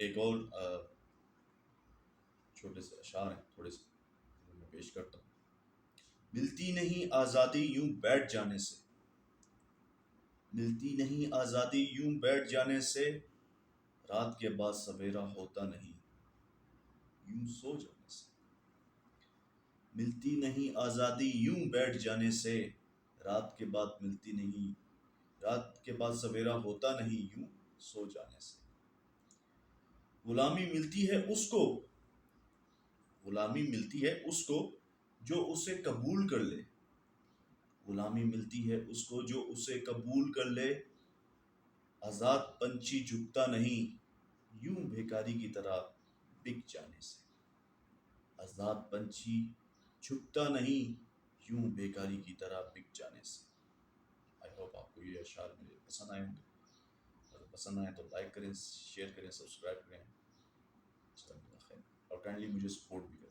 ایک اور چھوٹے سے اشعار ہیں، تھوڑے سے میں پیش کرتا ہوں۔ ملتی نہیں آزادی یوں بیٹھ جانے سے، ملتی نہیں آزادی یوں بیٹھ جانے سے، رات کے بعد سویرا ہوتا نہیں یوں سو جانے سے، ملتی نہیں آزادی یوں بیٹھ جانے سے، رات کے بعد ملتی نہیں، رات کے بعد سویرا ہوتا نہیں یوں سو جانے سے، غلامی ملتی ہے اس کو، غلامی ملتی ہے اس کو جو اسے قبول کر لے، غلامی ملتی ہے اس کو جو اسے قبول کر لے، آزاد پنچھی جھکتا نہیں یوں بھیکاری کی طرح بک جانے سے، آزاد پنچھی جھکتا نہیں یوں بیکاری کی طرح بک جانے سے۔ آئی ہوپ آپ کو یہ اشعار میرے پسند آئے ہوں گے، اگر پسند آئے تو لائک کریں، شیئر کریں، سبسکرائب کریں، جزاک اللہ خیر، اور کائنڈلی مجھے سپورٹ بھی کریں۔